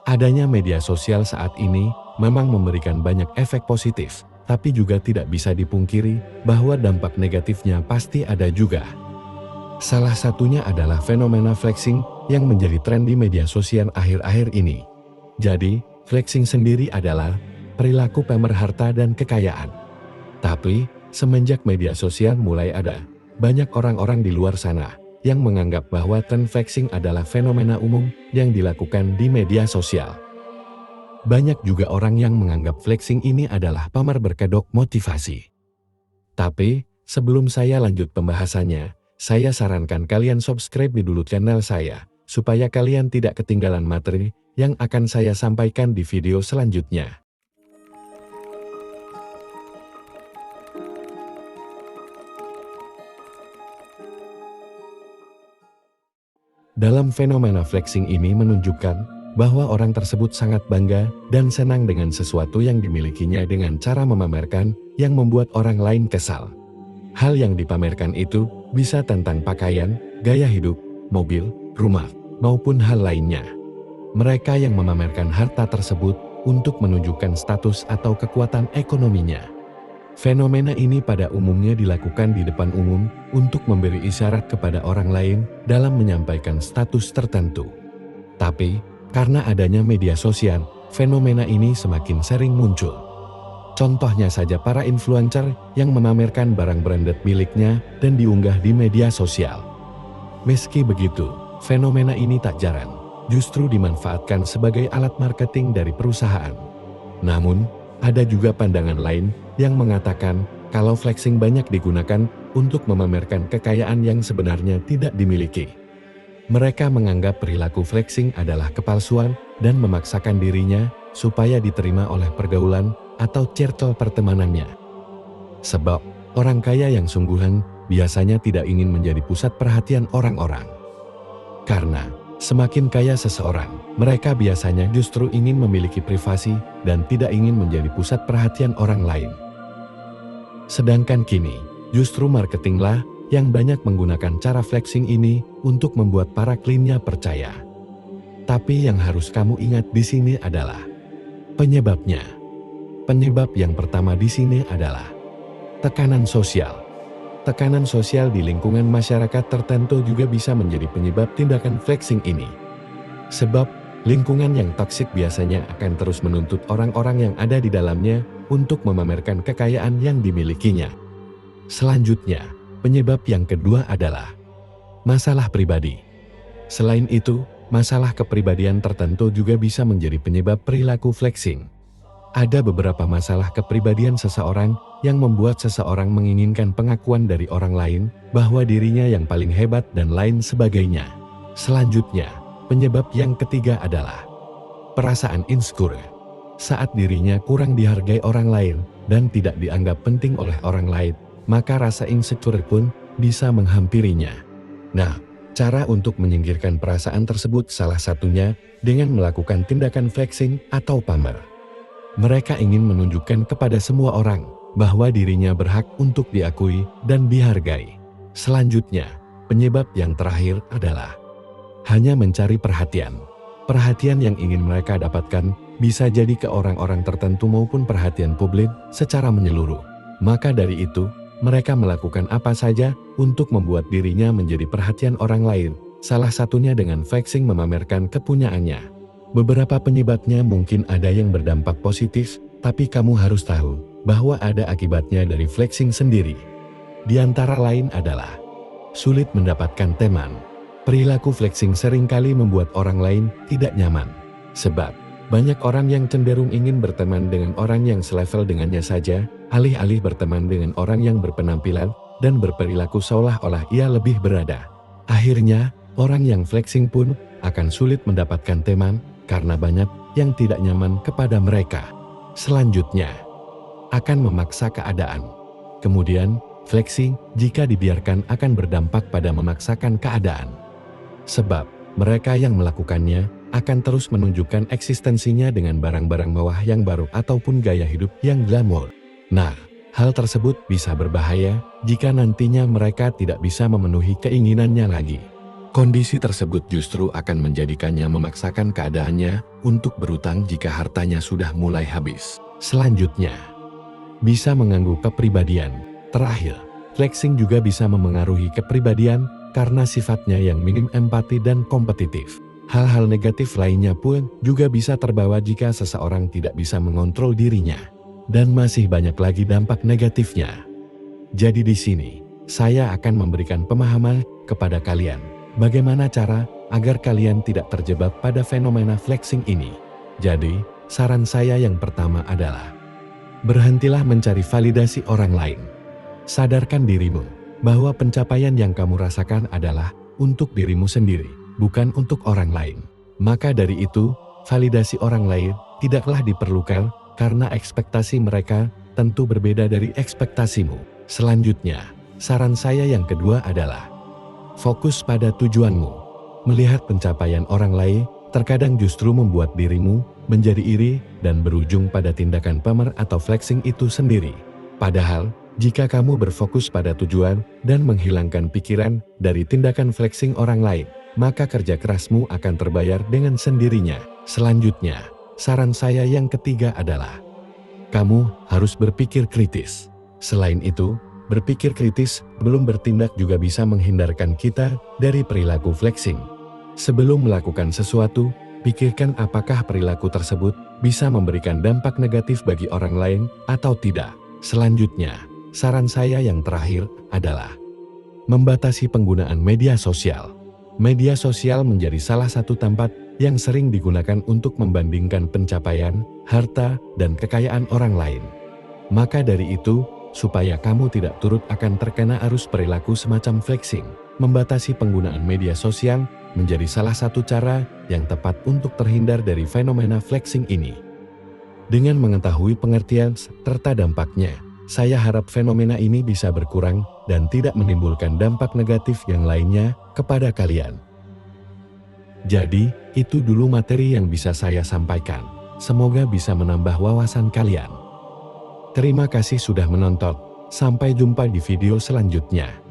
Adanya media sosial saat ini memang memberikan banyak efek positif, tapi juga tidak bisa dipungkiri bahwa dampak negatifnya pasti ada juga. Salah satunya adalah fenomena flexing yang menjadi tren di media sosial akhir-akhir ini. Jadi, flexing sendiri adalah perilaku pamer harta dan kekayaan. Tapi, semenjak media sosial mulai ada, banyak orang-orang di luar sana yang menganggap bahwa tren flexing adalah fenomena umum yang dilakukan di media sosial. Banyak juga orang yang menganggap flexing ini adalah pamer berkedok motivasi. Tapi, sebelum saya lanjut pembahasannya, saya sarankan kalian subscribe dulu channel saya, supaya kalian tidak ketinggalan materi yang akan saya sampaikan di video selanjutnya. Dalam fenomena flexing ini menunjukkan bahwa orang tersebut sangat bangga dan senang dengan sesuatu yang dimilikinya dengan cara memamerkan yang membuat orang lain kesal. Hal yang dipamerkan itu bisa tentang pakaian, gaya hidup, mobil, rumah, maupun hal lainnya. Mereka yang memamerkan harta tersebut untuk menunjukkan status atau kekuatan ekonominya. Fenomena ini pada umumnya dilakukan di depan umum untuk memberi isyarat kepada orang lain dalam menyampaikan status tertentu. Tapi, karena adanya media sosial, fenomena ini semakin sering muncul. Contohnya saja para influencer yang memamerkan barang branded miliknya dan diunggah di media sosial. Meski begitu, fenomena ini tak jarang justru dimanfaatkan sebagai alat marketing dari perusahaan. Namun, ada juga pandangan lain yang mengatakan kalau flexing banyak digunakan untuk memamerkan kekayaan yang sebenarnya tidak dimiliki. Mereka menganggap perilaku flexing adalah kepalsuan dan memaksakan dirinya supaya diterima oleh pergaulan atau circle pertemanannya. Sebab, orang kaya yang sungguhan biasanya tidak ingin menjadi pusat perhatian orang-orang. Karena, semakin kaya seseorang, mereka biasanya justru ingin memiliki privasi dan tidak ingin menjadi pusat perhatian orang lain. Sedangkan kini, justru marketinglah yang banyak menggunakan cara flexing ini untuk membuat para kliennya percaya. Tapi yang harus kamu ingat di sini adalah penyebabnya. Penyebab yang pertama di sini adalah tekanan sosial. Tekanan sosial di lingkungan masyarakat tertentu juga bisa menjadi penyebab tindakan flexing ini. Sebab, lingkungan yang toksik biasanya akan terus menuntut orang-orang yang ada di dalamnya untuk memamerkan kekayaan yang dimilikinya. Selanjutnya, penyebab yang kedua adalah masalah pribadi. Selain itu, masalah kepribadian tertentu juga bisa menjadi penyebab perilaku flexing. Ada beberapa masalah kepribadian seseorang yang membuat seseorang menginginkan pengakuan dari orang lain bahwa dirinya yang paling hebat dan lain sebagainya. Selanjutnya, penyebab yang ketiga adalah perasaan insecure. Saat dirinya kurang dihargai orang lain dan tidak dianggap penting oleh orang lain, maka rasa insecure pun bisa menghampirinya. Nah, cara untuk menyingkirkan perasaan tersebut salah satunya dengan melakukan tindakan flexing atau pamer. Mereka ingin menunjukkan kepada semua orang bahwa dirinya berhak untuk diakui dan dihargai. Selanjutnya, penyebab yang terakhir adalah hanya mencari perhatian. Perhatian yang ingin mereka dapatkan bisa jadi ke orang-orang tertentu maupun perhatian publik secara menyeluruh. Maka dari itu, mereka melakukan apa saja untuk membuat dirinya menjadi perhatian orang lain, salah satunya dengan flexing memamerkan kepunyaannya. Beberapa penyebabnya mungkin ada yang berdampak positif, tapi kamu harus tahu bahwa ada akibatnya dari flexing sendiri. Di antara lain adalah sulit mendapatkan teman. Perilaku flexing seringkali membuat orang lain tidak nyaman. Sebab, banyak orang yang cenderung ingin berteman dengan orang yang selevel dengannya saja, alih-alih berteman dengan orang yang berpenampilan dan berperilaku seolah-olah ia lebih berada. Akhirnya, orang yang flexing pun akan sulit mendapatkan teman, karena banyak yang tidak nyaman kepada mereka. Selanjutnya, akan memaksa keadaan. Kemudian, flexing jika dibiarkan akan berdampak pada memaksakan keadaan. Sebab, mereka yang melakukannya akan terus menunjukkan eksistensinya dengan barang-barang mewah yang baru ataupun gaya hidup yang glamor. Nah, hal tersebut bisa berbahaya jika nantinya mereka tidak bisa memenuhi keinginannya lagi. Kondisi tersebut justru akan menjadikannya memaksakan keadaannya untuk berutang jika hartanya sudah mulai habis. Selanjutnya, bisa mengganggu kepribadian. Terakhir, flexing juga bisa memengaruhi kepribadian karena sifatnya yang minim empati dan kompetitif. Hal-hal negatif lainnya pun juga bisa terbawa jika seseorang tidak bisa mengontrol dirinya. Dan masih banyak lagi dampak negatifnya. Jadi di sini, saya akan memberikan pemahaman kepada kalian. Bagaimana cara agar kalian tidak terjebak pada fenomena flexing ini? Jadi, saran saya yang pertama adalah berhentilah mencari validasi orang lain. Sadarkan dirimu bahwa pencapaian yang kamu rasakan adalah untuk dirimu sendiri, bukan untuk orang lain. Maka dari itu, validasi orang lain tidaklah diperlukan karena ekspektasi mereka tentu berbeda dari ekspektasimu. Selanjutnya, saran saya yang kedua adalah fokus pada tujuanmu. Melihat pencapaian orang lain terkadang justru membuat dirimu menjadi iri dan berujung pada tindakan pamer atau flexing itu sendiri. Padahal, jika kamu berfokus pada tujuan dan menghilangkan pikiran dari tindakan flexing orang lain, maka kerja kerasmu akan terbayar dengan sendirinya. Selanjutnya, saran saya yang ketiga adalah kamu harus berpikir kritis. Selain itu, berpikir kritis belum bertindak juga bisa menghindarkan kita dari perilaku flexing. Sebelum melakukan sesuatu, pikirkan apakah perilaku tersebut bisa memberikan dampak negatif bagi orang lain atau tidak. Selanjutnya, saran saya yang terakhir adalah membatasi penggunaan media sosial. Media sosial menjadi salah satu tempat yang sering digunakan untuk membandingkan pencapaian, harta, dan kekayaan orang lain. Maka dari itu, supaya kamu tidak turut akan terkena arus perilaku semacam flexing, membatasi penggunaan media sosial menjadi salah satu cara yang tepat untuk terhindar dari fenomena flexing ini. Dengan mengetahui pengertian serta dampaknya, saya harap fenomena ini bisa berkurang dan tidak menimbulkan dampak negatif yang lainnya kepada kalian. Jadi, itu dulu materi yang bisa saya sampaikan. Semoga bisa menambah wawasan kalian. Terima kasih sudah menonton. Sampai jumpa di video selanjutnya.